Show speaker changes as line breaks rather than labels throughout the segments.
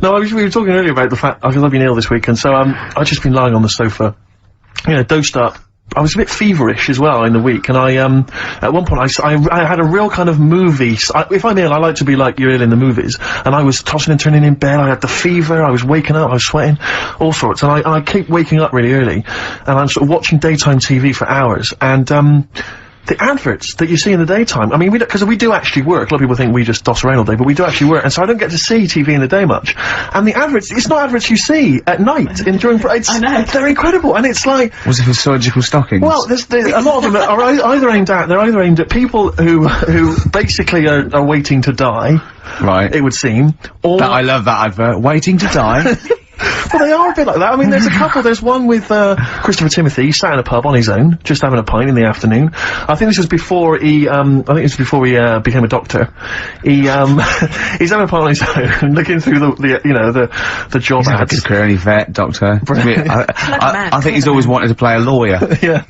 No, we were talking earlier about the fact, because I've been ill this week, and so, I've just been lying on the sofa, you know, dosed up. I was a bit feverish as well in the week, and at one point I had a real kind of movie, if I'm ill, I like to be like you're ill in the movies, and I was tossing and turning in bed, I had the fever, I was waking up, I was sweating, all sorts, and I keep waking up really early, and I'm sort of watching daytime TV for hours, and, the adverts that you see in the daytime, I mean, because we do actually work, a lot of people think we just doss around all day, but we do actually work, and so I don't get to see TV in the day much. And the adverts, it's not adverts you see at night, during, I know. They're incredible, and it's like...
Was it for surgical stockings?
Well, there's a lot of them are either aimed at people who basically are waiting to die.
Right.
It would seem. Or...
I love that advert, waiting to die.
Well, they are a bit like that. I mean, there's a couple. There's one with Christopher Timothy. He sat in a pub on his own, just having a pint in the afternoon. I think this was before he. I think this was before he became a doctor. He's having a pint on his own, looking through the job ads.
He's a good career, any vet, doctor. I think he's always wanted to play a lawyer.
Yeah.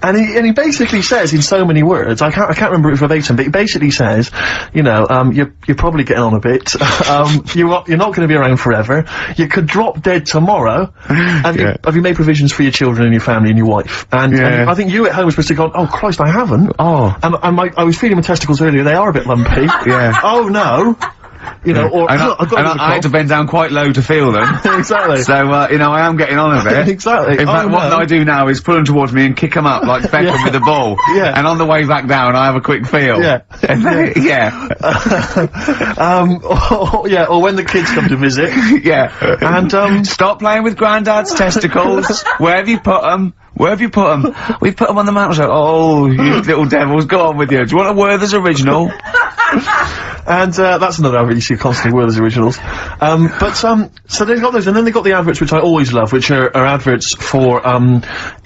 And he basically says in so many words, I can't remember it verbatim, but he basically says, you know, you're probably getting on a bit. You're not going to be around forever. You could drop dead tomorrow. Have you made provisions for your children and your family and your wife? And I think you at home were supposed to go, oh Christ, I haven't.
Oh.
And I was feeling my testicles earlier. They are a bit lumpy.
Yeah.
Oh no. You know, or
I had to bend down quite low to feel them.
Exactly.
So, you know, I am getting on a bit.
Exactly.
In fact, what I do now is pull them towards me and kick them up like Beckham with the ball.
Yeah.
And on the way back down, I have a quick feel.
Yeah. Or when the kids come to visit.
Yeah. And, stop playing with Grandad's testicles. Where have you put them? Where have you put them? We've put them on the mantel. Oh, you little devils, go on with you. Do you want a Werther's original?
And, that's another advert you see constantly, Werther's originals. So they've got those, and then they've got the adverts which I always love, which are adverts for,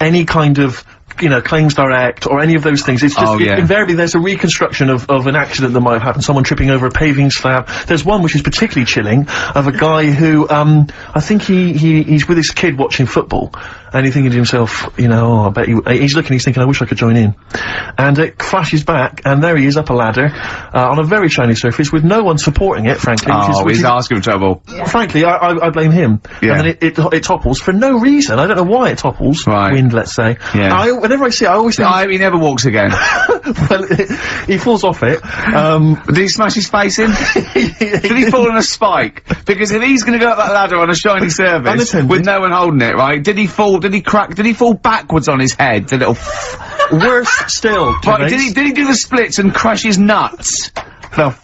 any kind of, you know, Claims Direct, or any of those things. It's just, invariably there's a reconstruction of an accident that might have happened, someone tripping over a paving slab. There's one which is particularly chilling, of a guy who, I think he's with his kid watching football, and he's thinking to himself, you know, oh, I bet he's thinking, I wish I could join in. And it flashes back, and there he is up a ladder, on a very shiny surface, with no one supporting it, frankly.
Which is asking for trouble.
Yeah. Frankly, I blame him. Yeah. And then it topples for no reason. I don't know why it topples.
Right.
Wind, let's say.
Yeah.
Whenever I see it, I always think...
he never walks again.
Well, he falls off it.
Did he smash his face in? Did he fall on a spike? Because if he's gonna go up that ladder on a shiny surface, with no one holding it, right, did he fall backwards on his head, the little...
Worse still,
right, did he do the splits and crush his nuts?
No.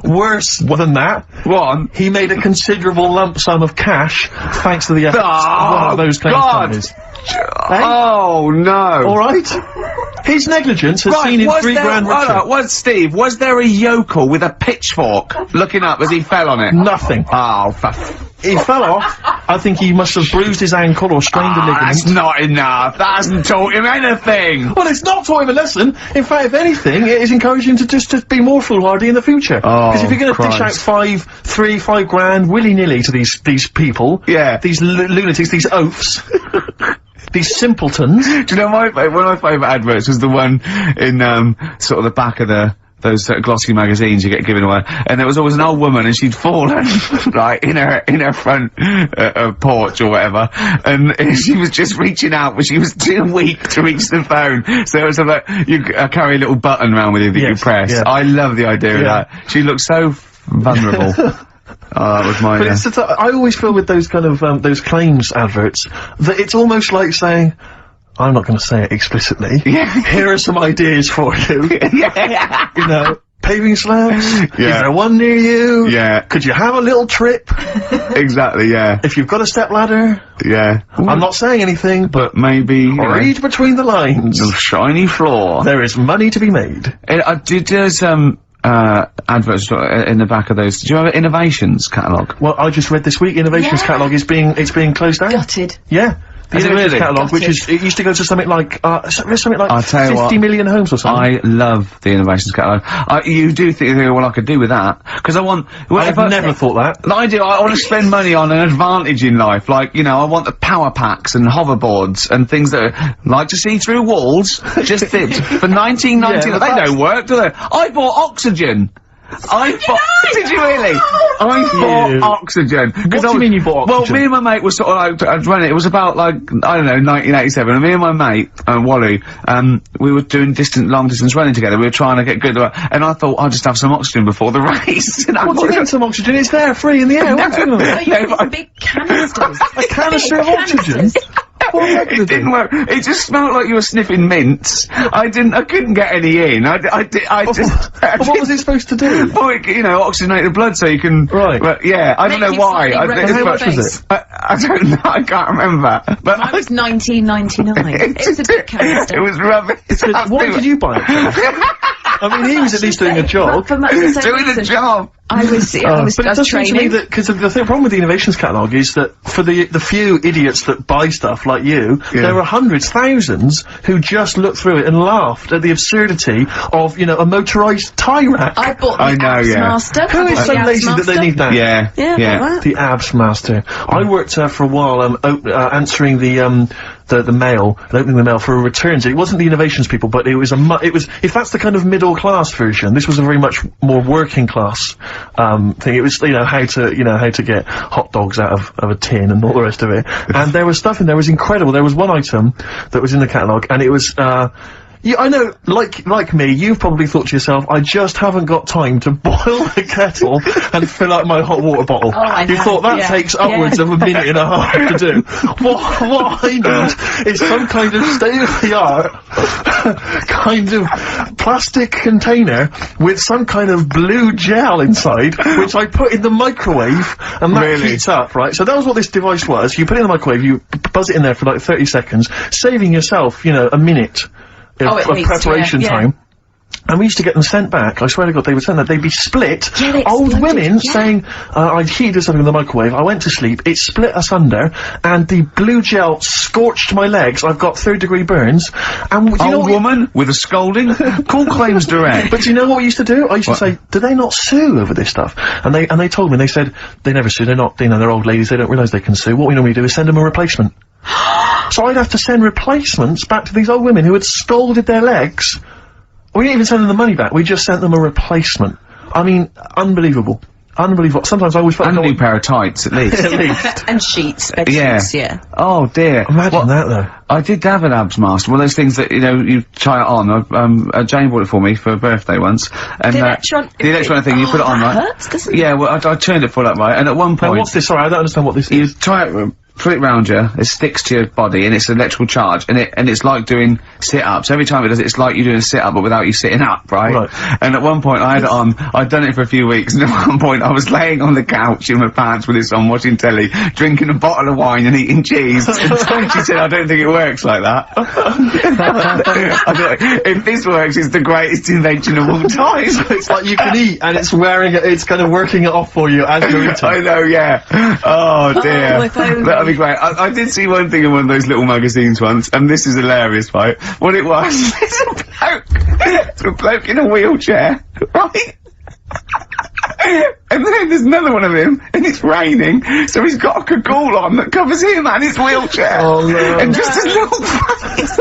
Worse than that.
One.
He made a considerable lump sum of cash, thanks to the efforts of one of those claims companies.
Oh, no.
Alright? His negligence has seen him £3 richer.
Steve, was there a yokel with a pitchfork looking up as he fell on it?
Nothing.
Oh,
he fell off. I think he must have bruised his ankle or strained a ligament.
That's not enough. That hasn't taught him anything.
Well, it's not taught him a lesson. In fact, if anything, it is encouraging him to be more foolhardy in the future.
Oh,
because if you're going to dish out $5 grand willy-nilly to these people, these lunatics, these oafs, these simpletons.
Do you know one of my favourite adverts was the one in sort of the back of those glossy magazines you get given away, and there was always an old woman, and she'd fallen right in her front porch or whatever, and she was just reaching out, but she was too weak to reach the phone. So it was like you carry a little button around with you that you press. Yeah. I love the idea of that. She looked so vulnerable. Oh, that was my...
But it's I always feel with those kind of those claims adverts that it's almost like saying, I'm not going to say it explicitly. Here are some ideas for you. You know, paving slabs. Is there one near you? Could you have a little trip?
Exactly.
If you've got a step ladder. I'm not saying anything, but
maybe
read between the lines.
The shiny floor.
There is money to be made.
There's adverts in the back of those. Do you have an Innovations catalogue?
Well, I just read this week, Innovations catalogue is being closed down.
Gutted.
Yeah. The Innovations catalogue, which is, it used to go to something like 50 million homes or something.
I love the Innovations catalogue. You do think, well, I could do with that. Because
I've never thought that.
I do, I want to spend money on an advantage in life. Like, you know, I want the power packs and hoverboards and things that are, like to see through walls, just for 19.99. They don't work, do they? I bought Oxygen. I bought. Did you really? I bought oxygen.
What do you mean you bought oxygen?
Well, me and my mate was sort of like running. It was about like I don't know, 1987. And me and my mate, Wally, we were doing long distance running together. We were trying to get good. And I thought I'd just have some oxygen before the race. And
What do you mean some oxygen? It's there, free in the air. What are you talking about?
Oh, you got big canisters.
A canister of oxygen?
It didn't work. It just smelled like you were sniffing mints. I couldn't get any in. I just.
But what was it supposed to do?
Oh, you know, oxygenate the blood so you can.
Right.
Well, yeah, I don't know
Make you
why.
slightly red
How
in
much
the
was
face.
it?
I don't know. I can't remember. But
Mine was 1999. It was a big canister.
It was rubbish.
What did you buy it for? I mean, he was at least doing a job.
For much
He
the
was
same
doing a
reason.
job.
I was
But it does seem to me that, because the problem with the innovations catalogue is that for the few idiots that buy stuff like you, there are hundreds, thousands who just look through it and laughed at the absurdity of, you know, a motorised tie rack.
I bought the
I know,
Abs
yeah.
Master.
Who is so lazy that they need that?
Yeah.
Yeah, yeah.
The Abs Master. I worked for a while answering the mail and opening the mail for a returns. It wasn't the innovations people, but it was if that's the kind of middle class version, this was a very much more working class thing. It was how to get hot dogs out of a tin and all the rest of it. And there was stuff in there was incredible. There was one item that was in the catalogue, and it was yeah, I know, like me, you've probably thought to yourself, I just haven't got time to boil the kettle and fill out my hot water bottle.
Oh, I know.
You thought that takes upwards of a minute and a half to do. What I need is some kind of state-of-the-art kind of plastic container with some kind of blue gel inside, which I put in the microwave, and that heats up, right? So that was what this device was. You put it in the microwave, you buzz it in there for like 30 seconds, saving yourself, a minute of preparation time. And we used to get them sent back. I swear to God, they would send that. They'd be split.
Yeah, they
Old
exploded,
women
yeah.
saying, I'd heated something in the microwave. I went to sleep. It split asunder, and the blue gel scorched my legs. I've got 3rd-degree burns. And do you know
Old
what
woman with a scolding. Call claims direct.
But do you know what we used to do? I used to say, do they not sue over this stuff? And they told me, they said, they never sue. They're not, they're old ladies. They don't realise they can sue. What we normally do is send them a replacement. So I'd have to send replacements back to these old women who had scalded their legs. We didn't even send them the money back, we just sent them a replacement. I mean, unbelievable. Unbelievable. Sometimes I always felt
And a
like
new pair of tights, at least.
at least.
And sheets, bed
Yeah.
sheets, yeah.
Oh dear.
Imagine that though.
I did have an Abs Master, one of those things that, you try it on. Jane bought it for me for a birthday once. And,
The electronic
thing, you put it on,
that
right?
hurts, doesn't it?
Yeah, well, I turned it full up, right? And at one
Now
point,
what's this? Sorry, I don't understand what this
you
is.
try it, put it round you, it sticks to your body, and it's an electrical charge, and it's like doing sit-ups. Every time it does it, it's like you're doing a sit-up, but without you sitting up, right?
Right.
And at one point, I had it on, I'd done it for a few weeks, and at one point, I was laying on the couch in my pants with this on, watching telly, drinking a bottle of wine and eating cheese. And she said, I don't think it works like that. I thought, if this works, it's the greatest invention of all time.
It's like you can eat, and it's it's kind of working it off for you as you're eating.
I know, yeah. Oh dear.
if only.
That'd be great. I did see one thing in one of those little magazines once, and this is hilarious, right? What it was, it's a bloke in a wheelchair, right? And then there's another one of him, and it's raining, so he's got a cagoule on that covers him and his wheelchair.
Oh, no.
And just his little face.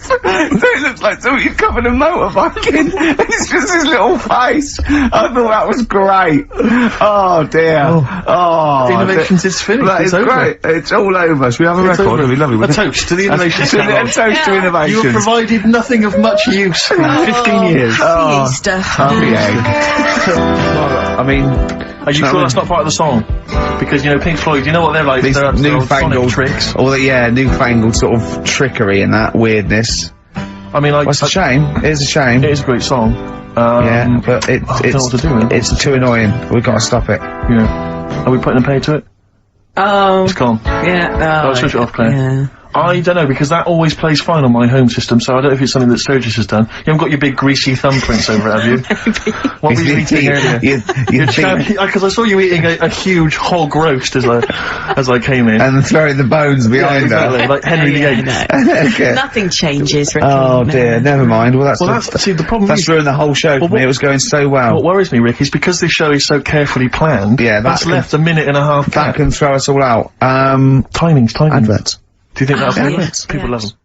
So it looks like somebody's covered a motorbike in, and it's just his little face. I thought that was great. Oh dear. Oh.
Innovations is finished.
That
It's
is
over.
great. It's all over. Should we have a
It's
record?
over.
It'd be lovely.
A toast to the innovations.
A toast to innovations.
You have provided nothing of much use in 15 years.
Happy Easter.
Happy egg.
I mean, are you sure that's not part of the song? Because, Pink Floyd, you know what they're like?
These
They're
newfangled
tricks.
All the, newfangled sort of trickery and that weirdness.
I mean, like...
Well, it's a shame. It is a shame.
It is a great song.
Yeah, but
I don't know what to do with it.
it's too annoying. We've got to stop it.
Yeah. Are we putting a pay to it?
Oh.
It's gone.
Yeah.
Oh, switch it off, Claire.
Yeah.
I don't know, because that always plays fine on my home system, so I don't know if it's something that Sturgis has done. You haven't got your big greasy thumbprints over it, have you? What were you eating earlier?
You think...
Because I saw you eating a huge hog roast as I came in.
And throwing the bones behind
exactly, like Henry VIII.
Okay.
Nothing changes, Ricky.
Oh dear, never mind. Well,
See, the problem
that's
is...
ruined the whole show for me. It was going so well.
What worries me, Rick, is because this show is so carefully planned,
Yeah,
that's left a minute and a half
That
gap.
can throw us all out.
Timings.
Adverts.
Do you think that's
Oh,
adverts?
yes,
People
yes.
love them.